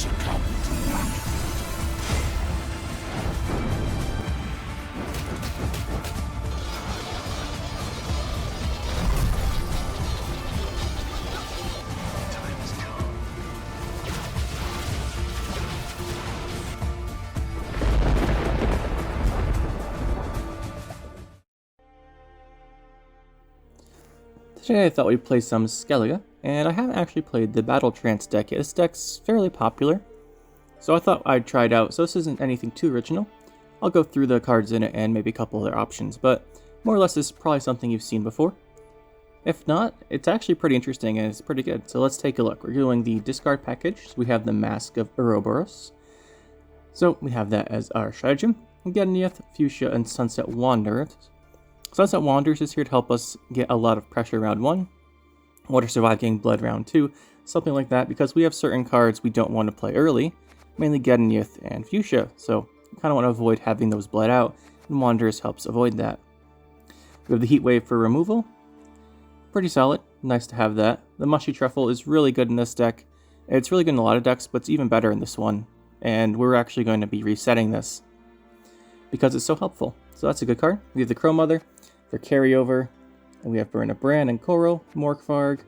succumb to magic. Today I thought we'd play some Skellege, and I haven't actually played the Battle Trance deck yet. This deck's fairly popular, so I thought I'd try it out. So this isn't anything too original. I'll go through the cards in it and maybe a couple other options, but more or less this is probably something you've seen before. If not, it's actually pretty interesting and it's pretty good, so let's take a look. We're doing the discard package, so we have the Mask of Ouroboros. So we have that as our stratagem. Gedyneith, Fuchsia, and Sunset Wanderers. Sunset Wanderers is here to help us get a lot of pressure round 1, Water Surviving Blood round 2, something like that, because we have certain cards we don't want to play early, mainly Gedyneith and Fuchsia, so we kind of want to avoid having those bled out, and Wanderers helps avoid that. We have the Heat Wave for removal, pretty solid, nice to have that. The Mushy Truffle is really good in this deck, it's really good in a lot of decks, but it's even better in this one, and we're actually going to be resetting this, because it's so helpful. So that's a good card. We have the Crow Mother for carryover, and we have Burn a Brand and Coral, Morkvarg.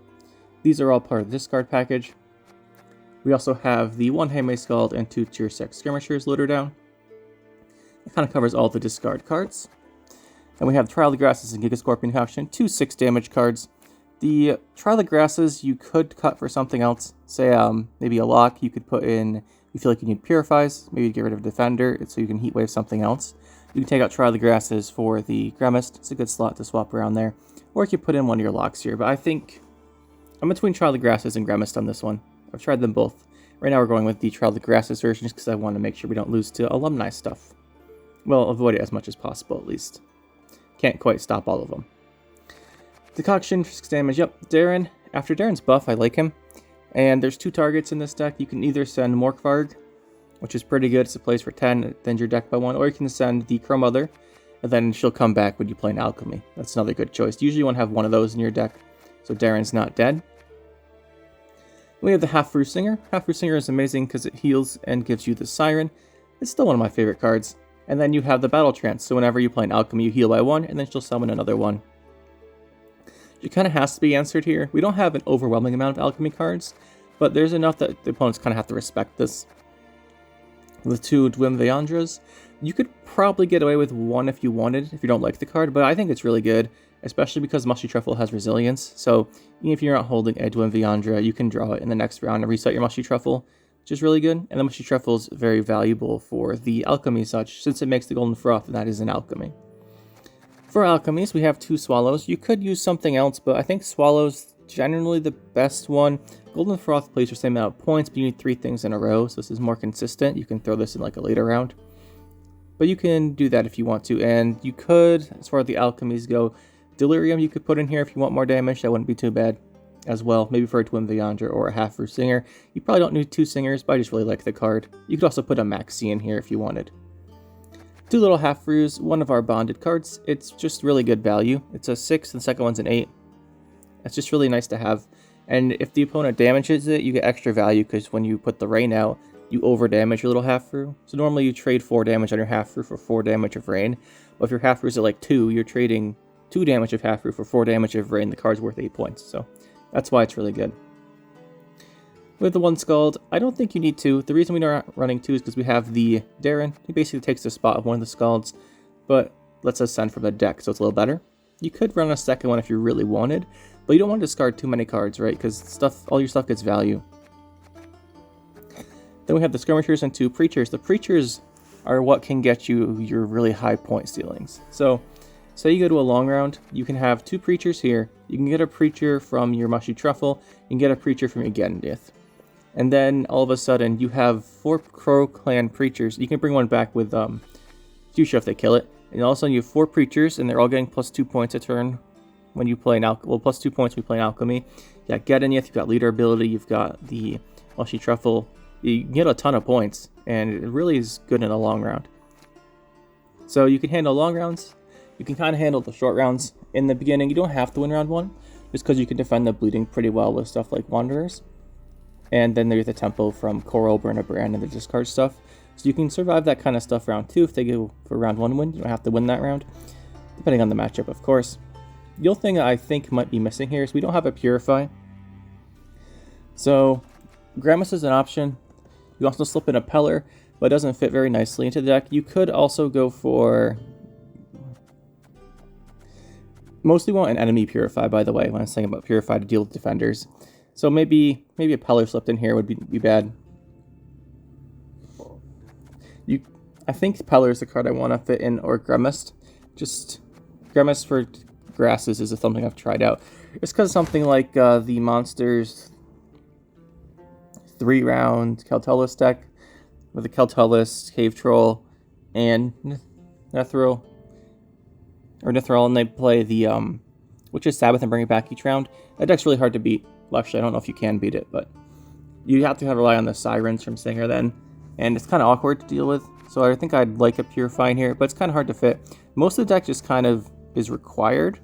These are all part of the discard package. We also have the 1 Handmaid's Scald and 2 Tier 6 Skirmishers loader down. It kind of covers all the discard cards. And we have Trial of the Grasses and Giga Scorpion Action, 2 6 damage cards. The Trial of the Grasses you could cut for something else. Say maybe a lock you could put in, you feel like you need Purifies, maybe get rid of a Defender so you can Heat Wave something else. You can take out Trial of the Grasses for the Gremist. It's a good slot to swap around there. Or you could put in one of your locks here. But I think I'm between Trial of the Grasses and Gremist on this one. I've tried them both. Right now we're going with the Trial of the Grasses version just because I want to make sure we don't lose to alumni stuff. Well, avoid it as much as possible at least. Can't quite stop all of them. Decoction, 6 damage. Yep, Darren. After Darren's buff, I like him. And there's 2 targets in this deck. You can either send Morkvarg, which is pretty good. It's a place for 10, it thins your deck by 1, or you can send the Crow Mother, and then she'll come back when you play an Alchemy. That's another good choice. Usually you want to have one of those in your deck, so Darren's not dead. We have the Havfrue Singer. Havfrue Singer is amazing because it heals and gives you the Siren. It's still one of my favorite cards. And then you have the Battle Trance, so whenever you play an Alchemy, you heal by 1, and then she'll summon another one. It kind of has to be answered here. We don't have an overwhelming amount of Alchemy cards, but there's enough that the opponents kind of have to respect this. The 2 Dwimveandras, you could probably get away with 1 if you wanted, if you don't like the card, but I think it's really good, especially because Mushy Truffle has resilience, so even if you're not holding a Dwimveandra, you can draw it in the next round and reset your Mushy Truffle, which is really good, and the Mushy Truffle is very valuable for the Alchemy such, since it makes the Golden Froth, and that is an Alchemy. For Alchemies, we have 2 Swallows. You could use something else, but I think Swallow's generally the best one. Golden Froth plays your same amount of points, but you need 3 things in a row, so this is more consistent. You can throw this in like a later round. But you can do that if you want to, and you could, as far as the Alchemies go, Delirium you could put in here if you want more damage, that wouldn't be too bad as well. Maybe for a Dwimveandra or a Havfrue Singer. You probably don't need 2 Singers, but I just really like the card. You could also put a Maxi in here if you wanted. 2 Little Havfrues, one of our bonded cards. It's just really good value. It's a 6, and the second one's an 8. It's just really nice to have. And if the opponent damages it, you get extra value because when you put the Rain out, you over damage your Little Havfrue. So normally you trade 4 damage on your Havfrue for 4 damage of Rain. But if your Havfrue's at like 2, you're trading 2 damage of Havfrue for 4 damage of Rain. The card's worth 8 points. So that's why it's really good. With the 1 Scald, I don't think you need 2. The reason we're not running 2 is because we have the Darren. He basically takes the spot of one of the Scalds, but lets us send from the deck, so it's a little better. You could run a second one if you really wanted, but you don't want to discard too many cards, right? Because all your stuff gets value. Then we have the Skirmishers and 2 Preachers. The Preachers are what can get you your really high point ceilings. So, say you go to a long round, you can have 2 Preachers here. You can get a Preacher from your Mushy Truffle. You can get a Preacher from your Gedyneith. And then, all of a sudden, you have 4 Crow Clan Preachers. You can bring one back with Fuchsia if they kill it. And all of a sudden, you have 4 Preachers, and they're all getting plus 2 points a turn when you play an Alchemy. Well, plus 2 points when you play an Alchemy. You got Gedyneith, you've got Leader Ability, you've got the Mushy Truffle. You get a ton of points, and it really is good in the long round. So you can handle long rounds. You can kind of handle the short rounds. In the beginning, you don't have to win round 1, just because you can defend the bleeding pretty well with stuff like Wanderers. And then there's the tempo from Coral, Burn a Brand, and the discard stuff. So you can survive that kind of stuff round 2 if they go for round 1 win. You don't have to win that round, depending on the matchup, of course. The only thing I think might be missing here is we don't have a Purify. So Gramus is an option. You also slip in a Peller, but it doesn't fit very nicely into the deck. You could also go for... Mostly want an enemy Purify, by the way, when I'm saying about Purify to deal with defenders. So maybe a Peller slipped in here would be bad. I think Peller is the card I want to fit in, or Grimmist. Just Grimmist for grasses is something I've tried out. It's because something like the Monsters 3-round Keltullus deck with the Keltullus, Cave Troll, and Nethril, and they play the Witch's Sabbath and bring it back each round. That deck's really hard to beat. Well, actually, I don't know if you can beat it, but you have to rely on the Sirens from Singer then, and it's kind of awkward to deal with. So I think I'd like a Purify in here, but it's kind of hard to fit. Most of the deck just kind of is required.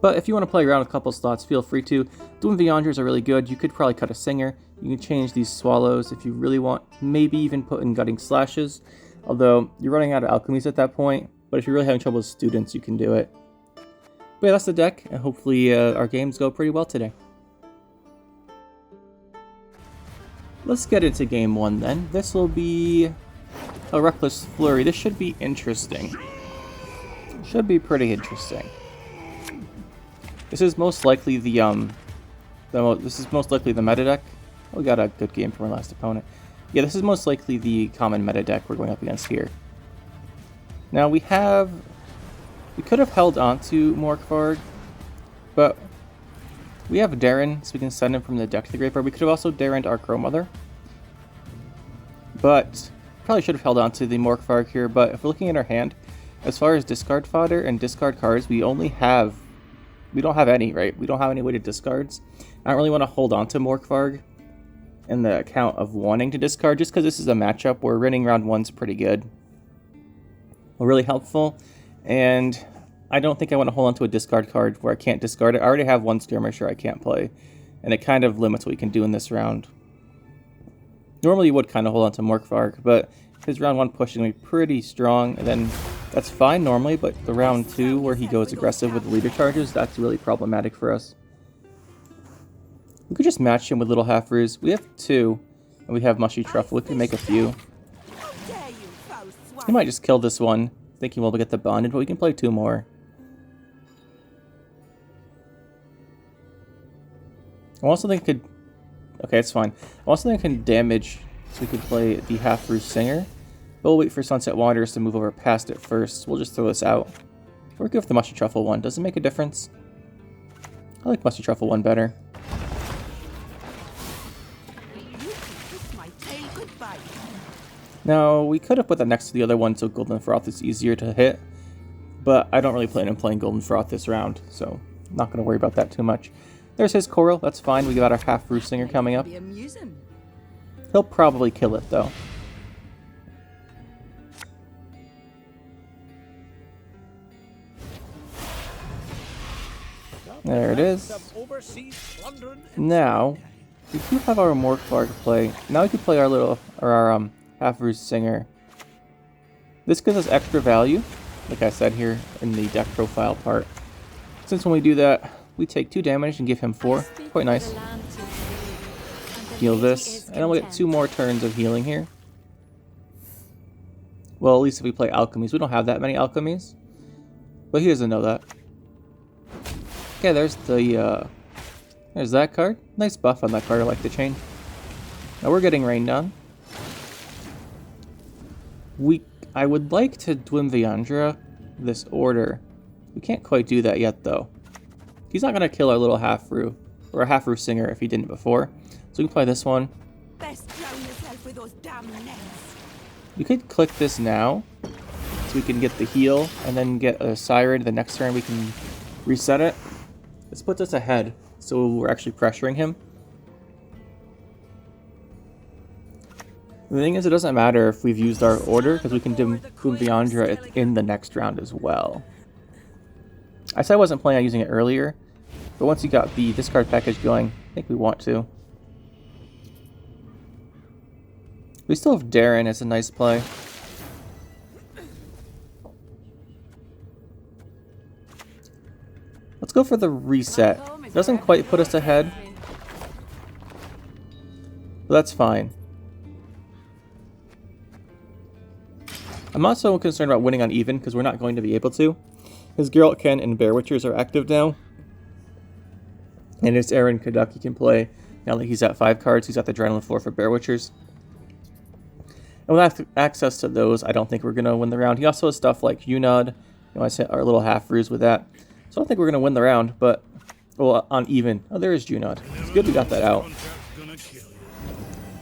But if you want to play around with a couple slots, feel free to. Doom Vyandras are really good. You could probably cut a Singer. You can change these Swallows if you really want. Maybe even put in Gutting Slashes. Although, you're running out of Alchemies at that point. But if you're really having trouble with students, you can do it. But yeah, that's the deck. And hopefully our games go pretty well today. Let's get into game 1 then. This will be a Reckless Flurry. This should be interesting. Should be pretty interesting. This is most likely the meta deck. Oh, we got a good game from our last opponent. Yeah, this is most likely the common meta deck we're going up against here. Now we could have held on to Morkvarg, but we have Darren, so we can send him from the deck to the graveyard. We could have also Darrened our Crow Mother, but probably should have held on to the Morkvarg here. But if we're looking at our hand, as far as discard fodder and discard cards, we don't have any, right? We don't have any way to discards. I don't really want to hold on to Morkvarg in the account of wanting to discard, just because this is a matchup where winning round 1's pretty good. Well, really helpful, and I don't think I want to hold on to a discard card where I can't discard it. I already have one Skirmisher I can't play, and it kind of limits what we can do in this round. Normally you would kind of hold on to Morkvarg, but his round 1 push is going to be pretty strong, and then that's fine normally, but the round 2 where he goes aggressive with the leader charges, that's really problematic for us. We could just match him with Little Havfrues. We have 2, and we have Mushy Truffle. We can make a few. He might just kill this one, thinking we'll get the bonded, but we can play 2 more. I also think it could... Okay, it's fine. I also think it can damage, so we could play the Havfrue Singer. But we'll wait for Sunset Wanderers to move over past it first. We'll just throw this out. Or go with the Mushy Truffle one. Does it make a difference? I like Mushy Truffle one better. Now, we could have put that next to the other one so Golden Froth is easier to hit. But I don't really plan on playing Golden Froth this round, so I'm not going to worry about that too much. There's his Coral. That's fine. We got our Havfrue Singer coming up. He'll probably kill it, though. There it is. Now, we do have our Morkvarg to play. Now we can play our Havfrue Singer. This gives us extra value, like I said here in the deck profile part. Since when we do that, we take 2 damage and give him 4. Quite nice. Heal this, and then we'll get 2 more turns of healing here. Well, at least if we play alchemies. We don't have that many alchemies, but he doesn't know that. Okay, there's that card. Nice buff on that card, I like the change. Now we're getting rained on. I would like to Dwim Vyandra this order. We can't quite do that yet, though. He's not going to kill our little Havfrue, or a Havfrue Singer if he didn't before. So we can play this one. We could click this now, so we can get the heal, and then get a Siren. The next turn we can reset it. This puts us ahead, so we're actually pressuring him. The thing is, it doesn't matter if we've used our order, because we can do Vyandra in the next round as well. I said I wasn't planning on using it earlier, but once you got the discard package going, I think we want to. We still have Darren as a nice play. Let's go for the reset. Doesn't quite put us ahead, but that's fine. I'm not so concerned about winning on even, because we're not going to be able to. His Geralt Ken and Bear Witchers are active now. And his Aaron Kaduk he can play. Now that he's at 5 cards, he's at the Adrenaline 4 for Bear Witchers. And with access to those, I don't think we're going to win the round. He also has stuff like Unod. You know, I said our little Havfrues with that. So I don't think we're going to win the round, but... Well, on even. Oh, there is Junod. It's good we got that out.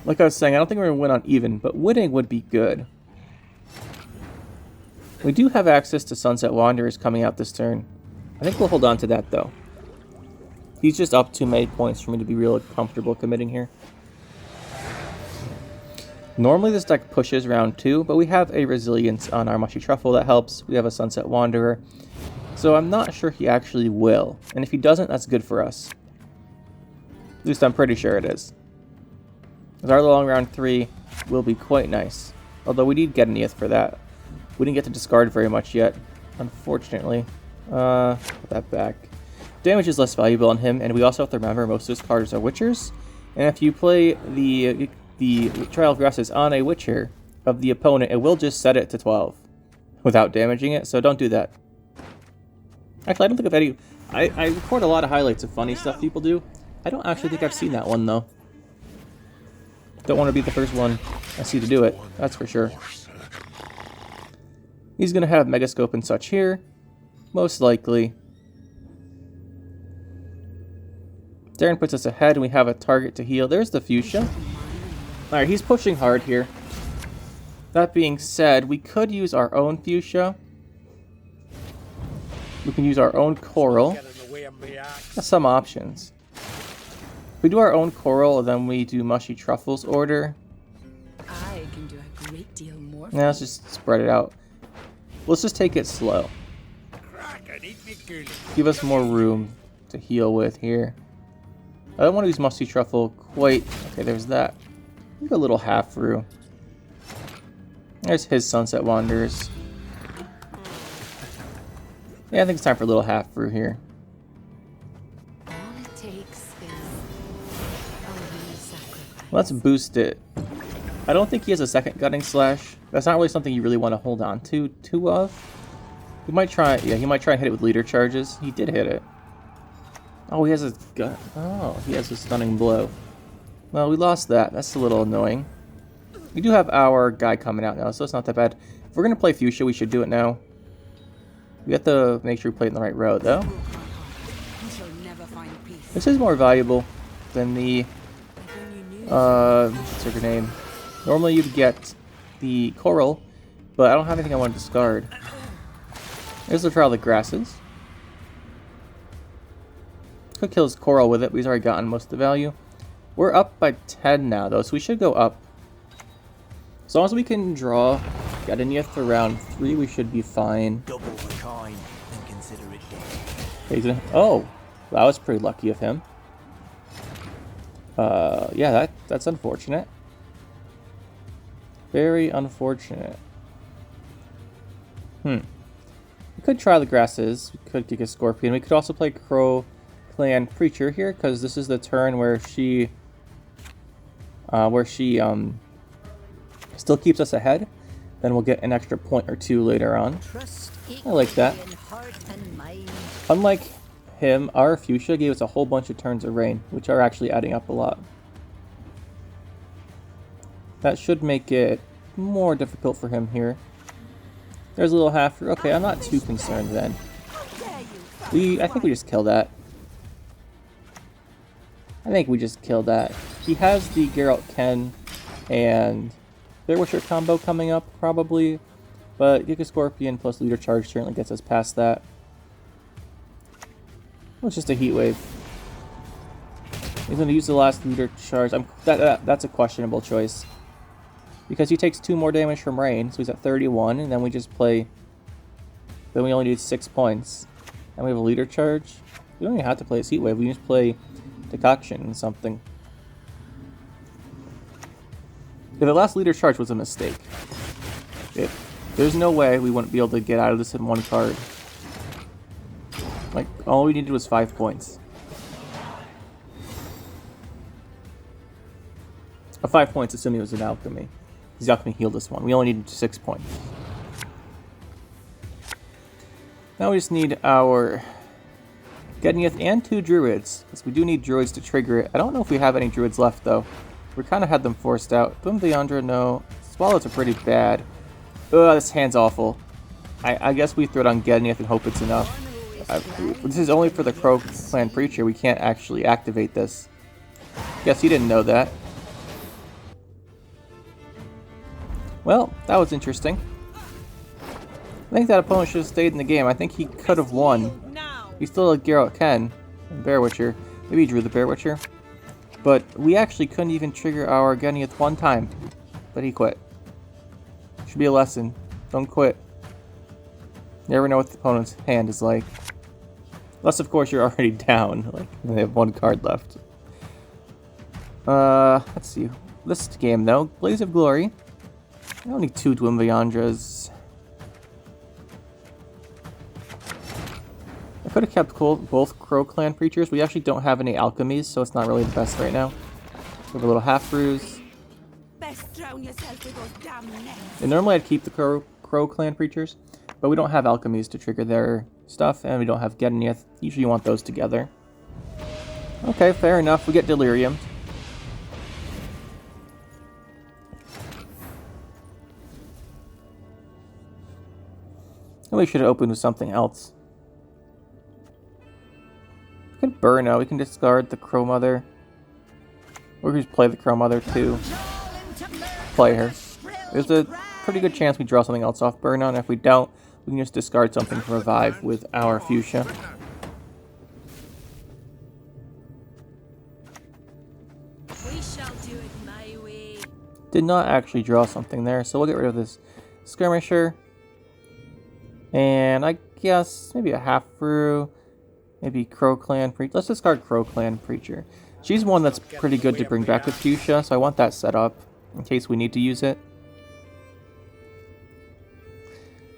Like I was saying, I don't think we're going to win on even, but winning would be good. We do have access to Sunset Wanderers coming out this turn. I think we'll hold on to that, though. He's just up too many points for me to be real comfortable committing here. Normally this deck pushes round 2, but we have a Resilience on our Mushy Truffle that helps. We have a Sunset Wanderer. So I'm not sure he actually will. And if he doesn't, that's good for us. At least I'm pretty sure it is. Because our long round 3 will be quite nice. Although we need Gedyneith for that. We didn't get to discard very much yet, unfortunately. Put that back. Damage is less valuable on him, and we also have to remember most of his cards are Witchers. And if you play the Trial of Grasses on a Witcher of the opponent, it will just set it to 12 without damaging it, so don't do that. Actually, I don't think I've any... I record a lot of highlights of funny stuff people do. I don't actually think I've seen that one, though. Don't want to be the first one I see to do it, that's for sure. He's going to have Megascope and such here, most likely. Darren puts us ahead, and we have a target to heal. There's the Fuchsia. Alright, he's pushing hard here. That being said, we could use our own Fuchsia. We can use our own Coral. That's some options. If we do our own Coral, and then we do Mushy Truffle's order. I can do a great deal more. Now let's just spread it out. Let's just take it slow. Give us more room to heal with here. I don't want to use Mushy Truffle quite. Okay, there's that. Look a little Havfrue. There's his Sunset Wanderers. Yeah, I think it's time for a little Havfrue here. All it takes is a little sacrifice. Let's boost it. I don't think he has a second Gutting Slash. That's not really something you really want to hold on to too of. He might try, yeah, he might try and hit it with leader charges. He did hit it. Oh, he has a gun. Oh, he has a stunning blow. Well, we lost that. That's a little annoying. We do have our guy coming out now, so it's not that bad. If we're gonna play Fuchsia, we should do it now. We have to make sure we play it in the right road, though. This is more valuable than the what's her name? Normally you'd get the Coral, but I don't have anything I want to discard. There's the Trial of the Grasses. Could kill his Coral with it, but he's already gotten most of the value. We're up by 10 now, though, so we should go up. As long as we can draw Gedyneith for round 3, we should be fine. Double the coin and consider it dead. Oh, that was pretty lucky of him. Yeah, that's unfortunate. Very unfortunate. We could try the Grasses. We could kick a Scorpion. We could also play Crow Clan Preacher here, because this is the turn where she still keeps us ahead. Then we'll get an extra point or 2 later on. I like that. Unlike him, our Fuchsia gave us a whole bunch of turns of rain, which are actually adding up a lot. That should make it more difficult for him here. There's a little Havfrue. Okay, I'm not too concerned then. I think we just kill that. I think we just killed that. He has the Geralt Ken and Bear Witcher combo coming up, probably. But Giga Scorpion plus Leader Charge certainly gets us past that. Well, it's just a Heat Wave. He's going to use the last Leader Charge. That's a questionable choice. Because he takes 2 more damage from Rain, so he's at 31, and then we just play... Then we only need 6 points. And we have a Leader Charge. We don't even have to play his Heat Wave, we just play decoction and something. If the last leader charge was a mistake, there's no way we wouldn't be able to get out of this in one card. Like, all we needed was 5 points. 5 points, assuming it was an alchemy. Because the alchemy healed this one. We only needed 6 points. Now we just need our Gedyneith and 2 druids, because we do need druids to trigger it. I don't know if we have any druids left, though. We kind of had them forced out. Boom Deandra, no. Swallows are pretty bad. Ugh, this hand's awful. I guess we throw it on Gedyneith and hope it's enough. This is only for the Crow Clan Preacher. We can't actually activate this. Guess you didn't know that. Well, that was interesting. I think that opponent should have stayed in the game. I think he could have won. He still had Geralt Ken and Bear Witcher. Maybe he drew the Bear Witcher. But we actually couldn't even trigger our Gedyneith one time. But he quit. Should be a lesson. Don't quit. You never know what the opponent's hand is like. Unless, of course, you're already down. Like, they have 1 card left. Let's see. This game, though. Blaze of Glory. I don't need 2 Dwimbayandras. I could have kept both Crow Clan Preachers. We actually don't have any alchemies, so it's not really the best right now. We have a little Havfrues. And normally I'd keep the Crow Clan Preachers, but we don't have alchemies to trigger their stuff, and we don't have Gedyneith. Usually you want those together. Okay, fair enough. We get Delirium. We should have opened with something else. We can burn out. We can discard the Crow Mother. Or we can just play the Crow Mother too. Play her. There's a pretty good chance we draw something else off burn out, and if we don't, we can just discard something to revive with our Fuchsia. We shall do it my way. Did not actually draw something there, so we'll get rid of this Skirmisher. And I guess maybe a Havfrue, maybe Crow Clan Preacher. Let's discard Crow Clan Preacher. She's one that's pretty good to bring back with Fuchsia, so I want that set up in case we need to use it.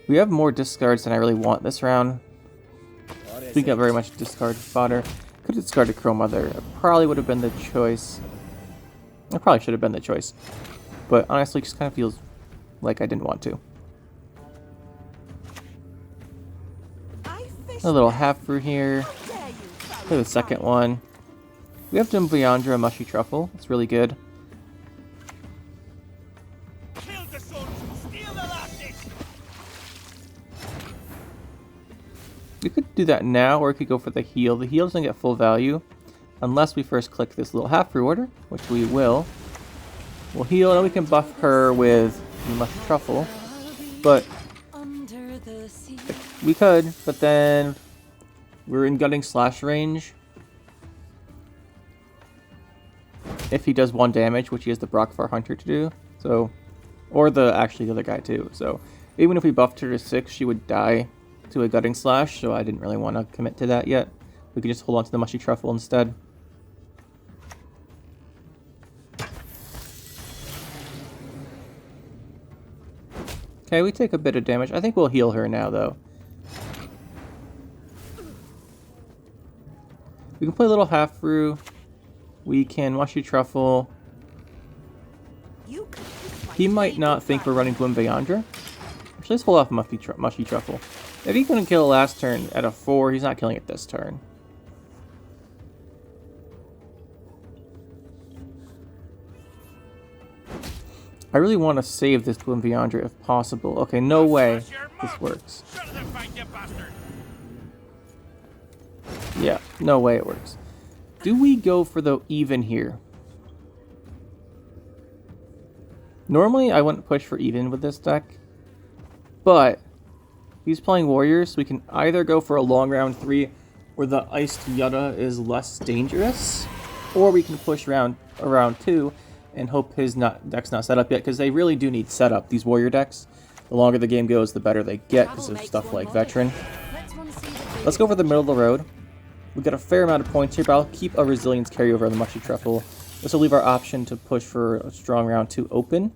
We have more discards than I really want this round. We got very much discard fodder. Could have discarded Crow Mother. It probably would have been the choice. It probably should have been the choice. But honestly, it just kind of feels like I didn't want to. A little Havfrue here. Play the second one. We have Dwimbayandra Mushy Truffle. It's really good. We could do that now, or we could go for the heal. The heal doesn't get full value unless we first click this little Havfrue order, which we will. We'll heal, and we can buff her with the Mushy Truffle. But we could, but then we're in Gutting Slash range. If he does 1 damage, which he has the Brockfar Hunter to do, so, or actually the other guy too. So even if we buffed her to 6, she would die to a Gutting Slash. So I didn't really want to commit to that yet. We could just hold on to the Mushy Truffle instead. Okay, we take a bit of damage. I think we'll heal her now, though. We can play a little Havfrue. We can Mushy Truffle. He might not think we're running Dwimbayandra. Actually, let's hold off Mushy Truffle. If he couldn't kill it last turn at a 4, he's not killing it this turn. I really want to save this Dwimbayandra if possible. Okay, no way this works. Yeah, no way it works. Do we go for the even here? Normally, I wouldn't push for even with this deck. But he's playing Warriors, so we can either go for a long round 3 where the Iced Yutta is less dangerous, or we can push around 2 and hope his deck's not set up yet, because they really do need setup, these Warrior decks. The longer the game goes, the better they get because of stuff like Veteran. Let's go for the middle of the road. We got a fair amount of points here, but I'll keep a resilience carryover on the Mushy Truffle. This will leave our option to push for a strong round 2 open.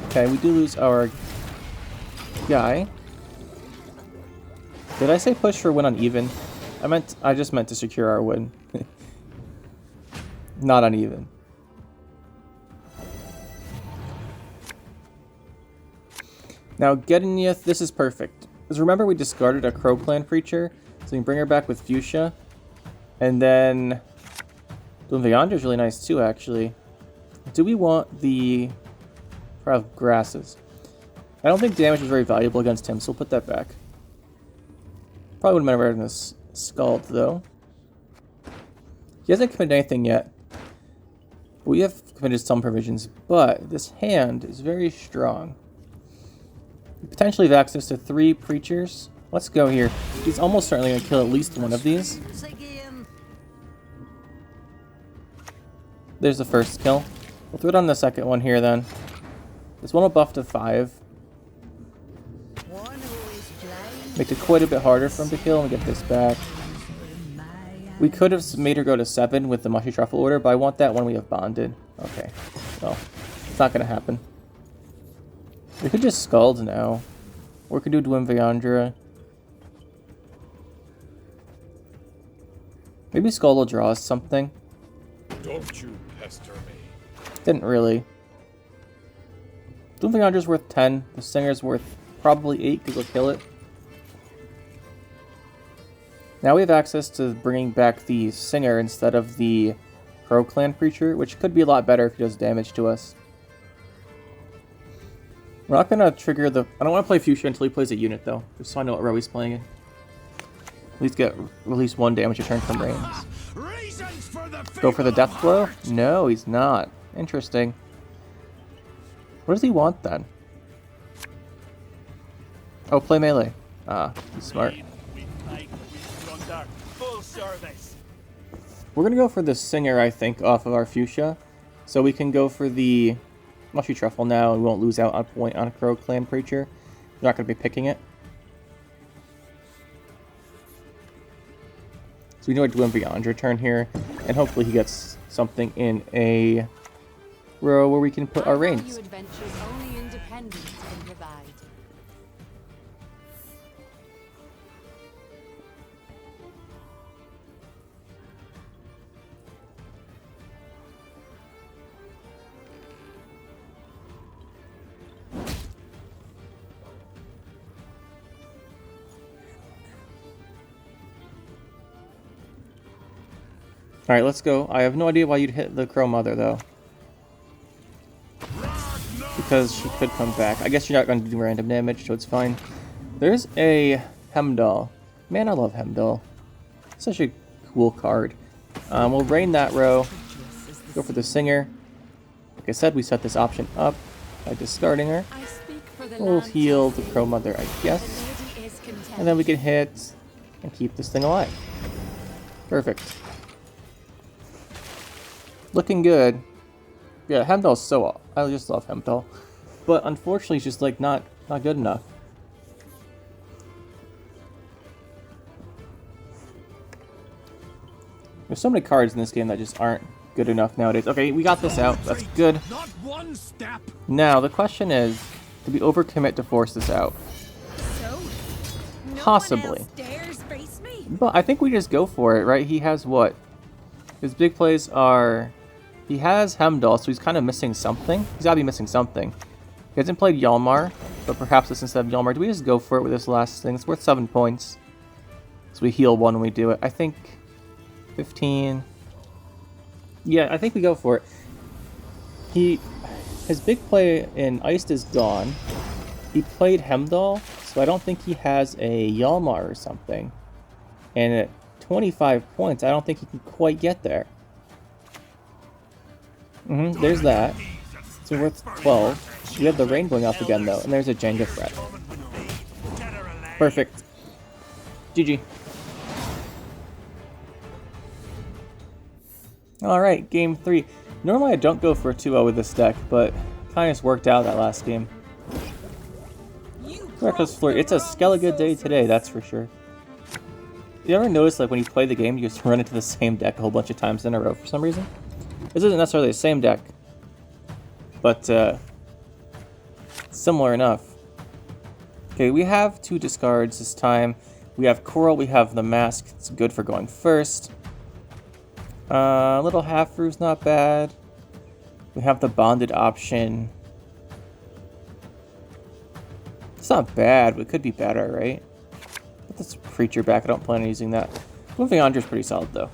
Okay, we do lose our guy. Did I say push for win uneven? I just meant to secure our win. Not uneven. Now, Gedyneith, this is perfect. Because remember we discarded a Crow Clan creature, so we can bring her back with Fuchsia. And then... Dwindle is really nice too, actually. Do we want the... Probably grasses. I don't think damage is very valuable against him, so we'll put that back. Probably wouldn't have been better than this Scald, though. He hasn't committed anything yet. We have committed some provisions, but this hand is very strong. We potentially have access to 3 preachers. Let's go here. He's almost certainly going to kill at least one of these. There's the first kill. We'll throw it on the second one here then. This one will buff to 5. Makes it quite a bit harder for him to kill, and we get this back. We could have made her go to 7 with the Mushy Truffle order, but I want that when we have bonded. Okay, well, it's not going to happen. We could just Scald now. Or we could do Dwindle. Maybe Scald will draw us something. Don't you pester me. Didn't really. Dwindle's worth 10. The Singer's worth probably 8 because we'll kill it. Now we have access to bringing back the Singer instead of the Crow Clan creature, which could be a lot better if he does damage to us. We're not going to trigger the... I don't want to play Fuchsia until he plays a unit, though, just so I know what row he's playing in. At least get at least 1 damage return from range. Go for the death blow? No, he's not. Interesting. What does he want, then? Oh, play melee. Ah, he's smart. We're going to go for the Singer, I think, off of our Fuchsia. So we can go for the Mushy Truffle now, and we won't lose out on a point on a Crow Clan creature. We're not going to be picking it. So we know what doing beyond return here, and hopefully he gets something in a row where we can put our reins. Alright, let's go. I have no idea why you'd hit the Crow Mother, though. Because she could come back. I guess you're not going to do random damage, so it's fine. There's a Hemdall. Man, I love Hemdall. Such a cool card. We'll rain that row. Go for the Singer. Like I said, we set this option up by discarding her. We'll heal the Crow Mother, I guess. And then we can hit and keep this thing alive. Perfect. Looking good. Yeah, Hemdall's so... I just love Hemdall. But unfortunately, it's just, like, not good enough. There's so many cards in this game that just aren't good enough nowadays. Okay, we got this out. That's good. Now, the question is, did we overcommit to force this out? Possibly. But I think we just go for it, right? He has what? His big plays are... He has Hemdall, so he's kind of missing something. He's got to be missing something. He hasn't played Yalmar, but perhaps this instead of Yalmar. Do we just go for it with this last thing? It's worth 7 points. So we heal 1 when we do it. I think 15. Yeah, I think we go for it. His big play in Iced is gone. He played Hemdall, so I don't think he has a Yalmar or something. And at 25 points, I don't think he can quite get there. There's that. So we're worth 12. We have the rain going off again, though, and there's a Jenga threat. Perfect. GG. Alright, game 3. Normally I don't go for a 2-0 with this deck, but kind of just worked out that last game. Reckless Flurry. It's a Skellege day today, that's for sure. You ever notice, like, when you play the game, you just run into the same deck a whole bunch of times in a row for some reason? This isn't necessarily the same deck, but similar enough. Okay, we have 2 discards this time. We have Coral, we have the Mask. It's good for going first. Little Havfrue's not bad. We have the Bonded option. It's not bad, but it could be better, right? Put this Preacher back. I don't plan on using that. Moving on is pretty solid, though.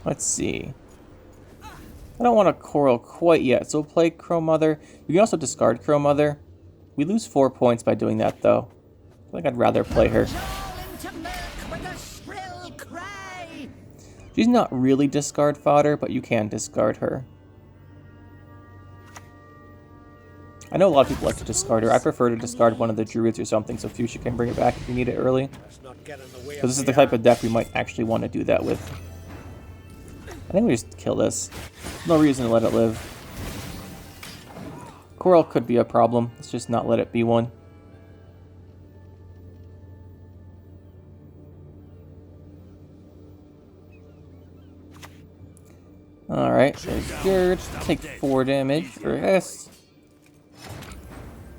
Let's see. I don't want a Coral quite yet, so we'll play Crow Mother. You can also discard Crow Mother. We lose 4 points by doing that, though. I think I'd rather play her. She's not really discard fodder, but you can discard her. I know a lot of people like to discard her. I prefer to discard one of the Druids or something, so Fuchsia can bring it back if you need it early. Because this is the type of deck we might actually want to do that with. I think we just kill this. No reason to let it live. Coral could be a problem. Let's just not let it be one. Alright, there's good. Take 4 damage for this.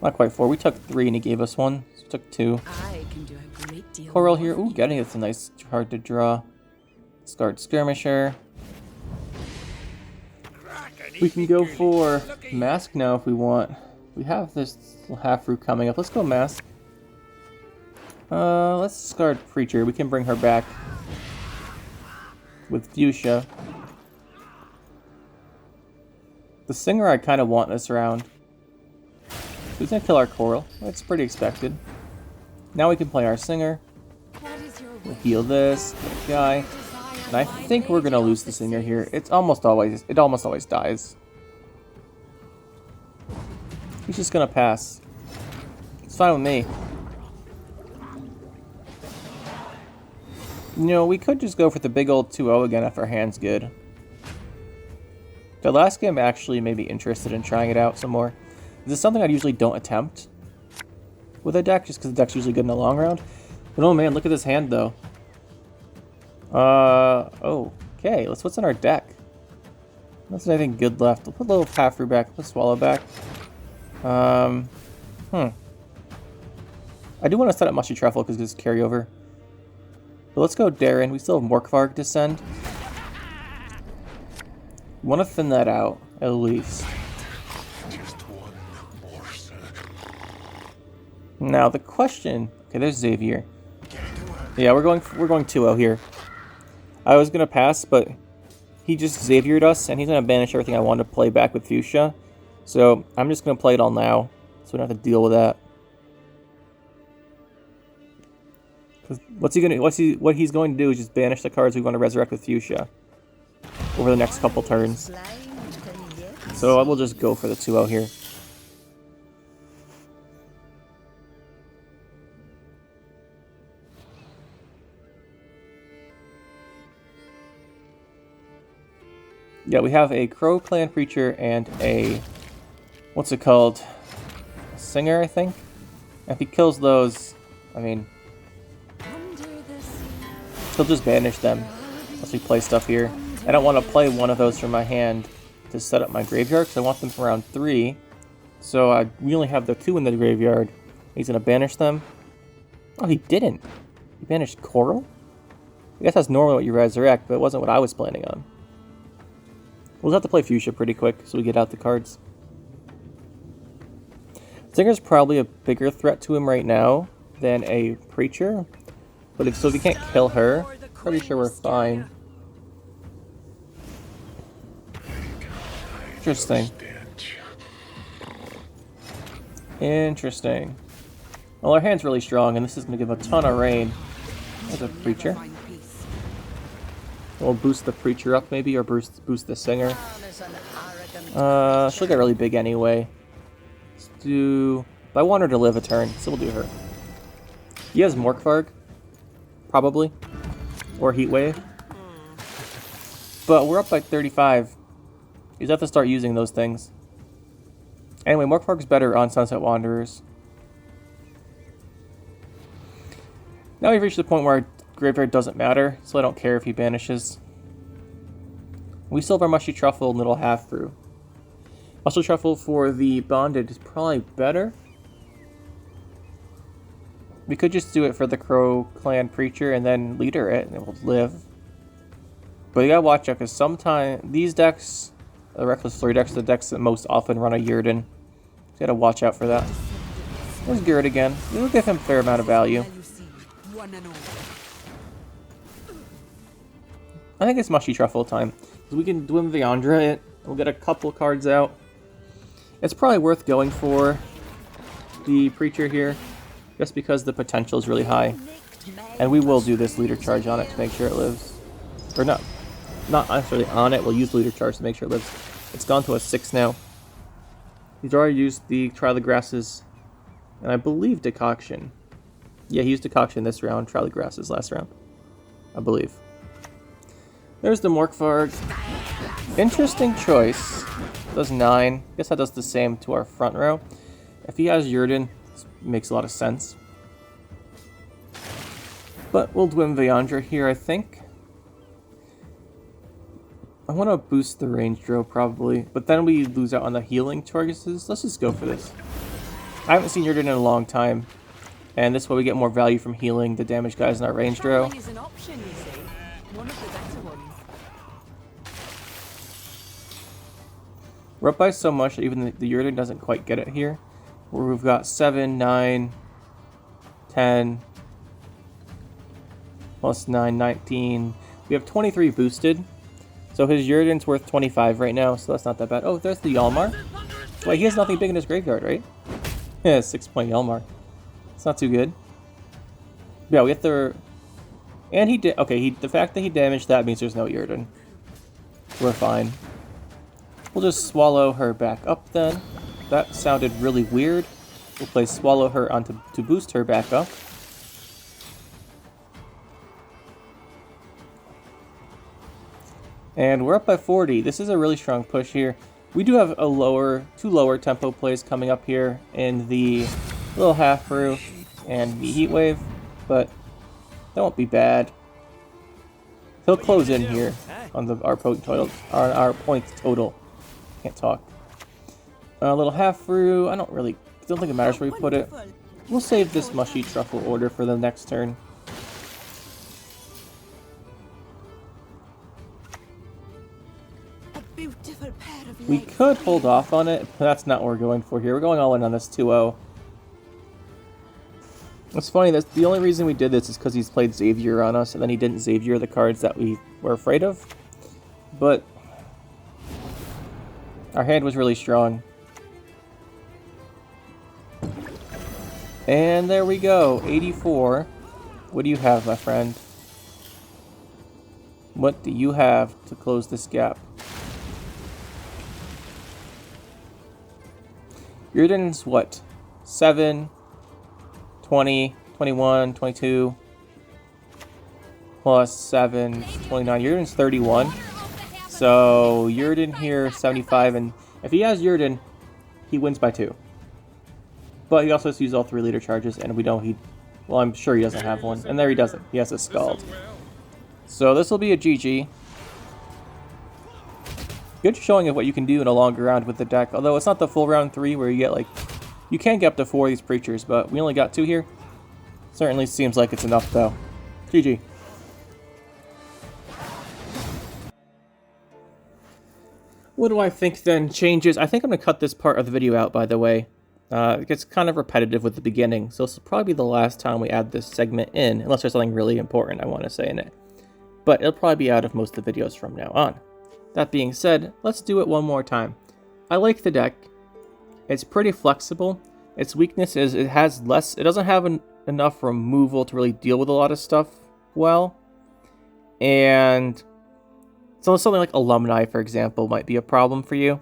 Not quite 4. We took 3 and he gave us 1. So we took 2. I can do a great deal. Coral here. Ooh, Gedyneith, a nice card to draw. Discard Skirmisher. We can go for Mask now if we want. We have this Havfrue coming up. Let's go Mask. Let's discard Preacher. We can bring her back with Fuchsia. The Singer I kind of want this round. Who's gonna kill our Coral? That's pretty expected. Now we can play our Singer. We'll heal this guy. And I think we're gonna lose the Singer here. It almost always dies. He's just gonna pass. It's fine with me. You know, we could just go for the big old 2-0 again if our hand's good. The last game actually made me interested in trying it out some more. This is something I usually don't attempt with a deck, just because the deck's usually good in the long round. But oh man, look at this hand though. Okay, what's in our deck? That's anything good left. We'll put a little Havfrue back, put Swallow back. I do want to set up Mushy Truffle because it's carryover. But let's go Darren. We still have Morkvarg to send. Want to thin that out, at least. Just one morsel. Now the question... Okay, there's Xavier. Yeah, we're going 2-0 here. I was going to pass, but he just Xaviered us, and he's going to banish everything I wanted to play back with Fuchsia. So I'm just going to play it all now, so we don't have to deal with that. What he's going to do is just banish the cards we want to resurrect with Fuchsia over the next couple turns. So I will just go for the 2-0 here. Yeah, we have a Crow Clan Preacher and a... what's it called? A Singer, I think? And if he kills those, I mean... he'll just banish them unless we play stuff here. I don't want to play one of those from my hand to set up my graveyard because I want them for round 3. So we only have the 2 in the graveyard. He's going to banish them. Oh, he didn't. He banished Coral? I guess that's normally what you resurrect, but it wasn't what I was planning on. We'll have to play Fuchsia pretty quick so we get out the cards. Singer's probably a bigger threat to him right now than a Preacher. But if we can't kill her, pretty sure we're fine. Interesting. Interesting. Well, our hand's really strong, and this is going to give a ton of rain. There's a Preacher. We'll boost the Preacher up, maybe, or boost the Singer. She'll get really big anyway. Let's do... I want her to live a turn, so we'll do her. He has Morkvarg. Probably. Or Heatwave. But we're up by 35. You have to start using those things. Anyway, Morkvarg's better on Sunset Wanderers. Now we've reached the point where our graveyard doesn't matter, so I don't care if he banishes. We still have our Mushy Truffle Little Havfrue. Mushy Truffle for the Bonded is probably better. We could just do it for the Crow Clan Preacher and then leader it, and it will live. But you gotta watch out, because sometimes these decks, the Reckless Flurry decks, are the decks that most often run a Gedyneith. You gotta watch out for that. There's Gedyneith again. It'll give him a fair amount of value. I think it's Mushy Truffle time. We can Dwim Viandra it. We'll get a couple cards out. It's probably worth going for the Preacher here, just because the potential is really high. And we will do this leader charge on it to make sure it lives. Or not necessarily on it, we'll use leader charge to make sure it lives. It's gone to a 6 now. He's already used the Try the Grasses, and I believe Decoction. Yeah, he used Decoction this round, Try the Grasses last round, I believe. There's the Morkvarg. Interesting choice. Does 9. Guess that does the same to our front row. If he has Gedyneith, this makes a lot of sense. But we'll Dwim Viandra here, I think. I want to boost the range drill probably, but then we lose out on the healing choices. Let's just go for this. I haven't seen Gedyneith in a long time, and this way we get more value from healing the damage guys in our range drill. Is an option, you see. One of the better ones. We're up by so much that even the Gedyneith doesn't quite get it here. Where we've got 7, 9, 10, plus 9, 19. We have 23 boosted. So his Gedyneith's worth 25 right now, so that's not that bad. Oh, there's the Yalmar. Wait, he has nothing big in his graveyard, right? Yeah, 6-point Yalmar. It's not too good. Yeah, we have to... And he did... Okay, the fact that he damaged that means there's no Gedyneith. We're fine. We'll just swallow her back up then. That sounded really weird. We'll play Swallow her on to boost her back up. And we're up by 40. This is a really strong push here. We do have a two lower tempo plays coming up here in the Little Havfrue and the Heatwave, but that won't be bad. He'll close in here on our point total. Points total. Can't talk. Little Havfrue. I don't think it matters where we put it. We'll save this Mushy Truffle order for the next turn. We could hold off on it, but that's not what we're going for here. We're going all in on this 2-0. It's funny, that the only reason we did this is because he's played Xavier on us, and then he didn't Xavier the cards that we were afraid of. But our hand was really strong. And there we go, 84. What do you have, my friend? What do you have to close this gap? Gedyneith's what? 7, 20, 21, 22, plus 7, 29. Gedyneith's 31. So Gedyneith here, 75, and if he has Gedyneith, he wins by 2. But he also has to use all 3 leader charges, and we don't, well, I'm sure he doesn't have one. And there he doesn't. He has a Scald. So this will be a GG. Good showing of what you can do in a longer round with the deck. Although it's not the full round 3 where you get like... You can get up to 4 of these Preachers, but we only got 2 here. Certainly seems like it's enough though. GG. What do I think then changes? I think I'm going to cut this part of the video out, by the way. It gets kind of repetitive with the beginning, so this will probably be the last time we add this segment in, unless there's something really important I want to say in it. But it'll probably be out of most of the videos from now on. That being said, let's do it one more time. I like the deck. It's pretty flexible. Its weakness is it doesn't have enough removal to really deal with a lot of stuff well. And so something like Alumni, for example, might be a problem for you.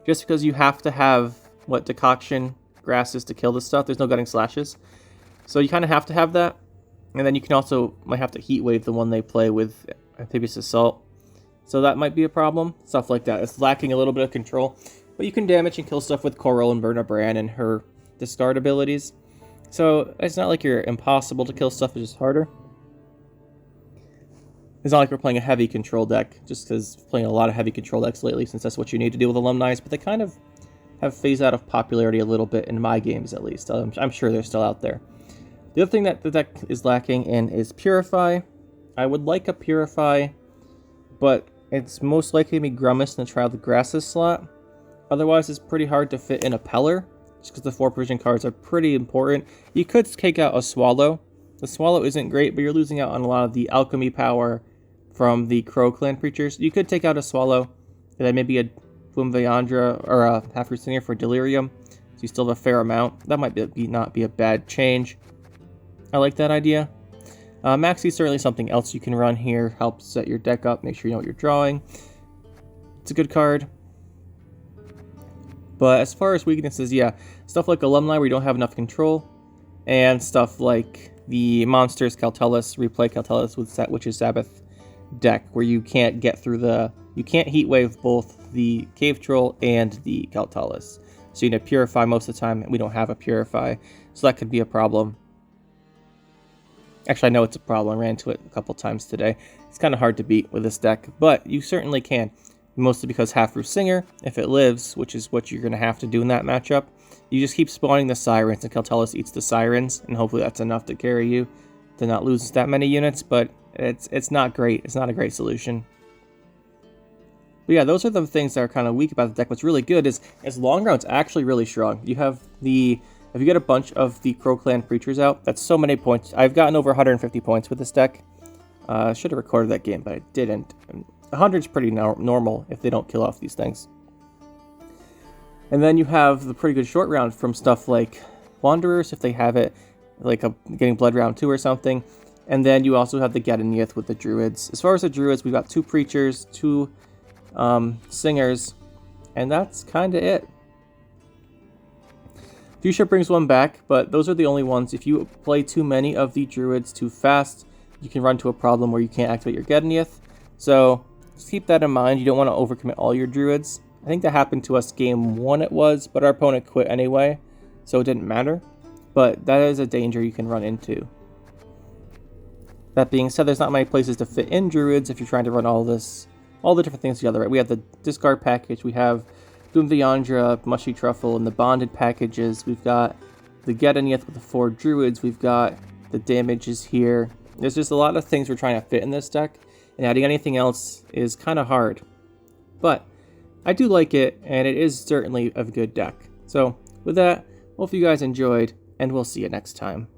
Just because you have to have, Decoction grasses to kill this stuff. There's no Gutting Slashes. So you kind of have to have that. And then you can also might have to Heatwave the one they play with Amphibious Assault. So that might be a problem. Stuff like that. It's lacking a little bit of control. But you can damage and kill stuff with Coral and Berna Bran and her discard abilities. So it's not like you're impossible to kill stuff, it's just harder. It's not like we're playing a heavy control deck, just because playing a lot of heavy control decks lately, since that's what you need to do with alumni, but they kind of have phased out of popularity a little bit in my games, at least. I'm sure they're still out there. The other thing that the deck is lacking in is Purify. I would like a Purify, but it's most likely to be Grummus in the Trial of the Grasses slot. Otherwise, it's pretty hard to fit in a Peller, just because the 4 provision cards are pretty important. You could take out a Swallow. The Swallow isn't great, but you're losing out on a lot of the alchemy power from the Crow Clan creatures. You could take out a Swallow, and then maybe a Boomvayandra or a Havfrue Singer for Delirium, so you still have a fair amount. That might not be a bad change. I like that idea. Maxi is certainly something else you can run here. Helps set your deck up, make sure you know what you're drawing. It's a good card. But as far as weaknesses, yeah, stuff like Alumni where you don't have enough control, and stuff like the monsters Caltellus, replay Caltellus with Witch's Sabbath deck, where you can't get through you can't heat wave both the Cave Troll and the Caltellus. So you need to Purify most of the time, and we don't have a Purify, so that could be a problem. Actually, I know it's a problem. I ran into it a couple times today. It's kind of hard to beat with this deck, but you certainly can. Mostly because Havfrue Singer, if it lives, which is what you're going to have to do in that matchup, you just keep spawning the Sirens, and Caltellus eats the Sirens, and hopefully that's enough to carry you to not lose that many units, but it's not great. It's not a great solution. But yeah, those are the things that are kind of weak about the deck. What's really good is long round's actually really strong. You have if you get a bunch of the Crow Clan creatures out, that's so many points. I've gotten over 150 points with this deck. I should have recorded that game, but I didn't. 100's pretty normal if they don't kill off these things. And then you have the pretty good short round from stuff like Wanderers, if they have it, like getting Blood round 2 or something. And then you also have the Gedyneith with the Druids. As far as the Druids, we've got 2 Preachers, 2 Singers, and that's kind of it. Fuchsia brings one back, but those are the only ones. If you play too many of the Druids too fast, you can run to a problem where you can't activate your Gedyneith. So just keep that in mind. You don't want to overcommit all your Druids. I think that happened to us game 1 it was, but our opponent quit anyway, so it didn't matter. But that is a danger you can run into. That being said, there's not many places to fit in Druids if you're trying to run all the different things together, right? We have the discard package, we have Boomvayandra, Mushy Truffle, and the bonded packages. We've got the Gedyneith with the 4 Druids. We've got the damages here. There's just a lot of things we're trying to fit in this deck, and adding anything else is kind of hard. But I do like it, and it is certainly a good deck. So with that, hope you guys enjoyed, and we'll see you next time.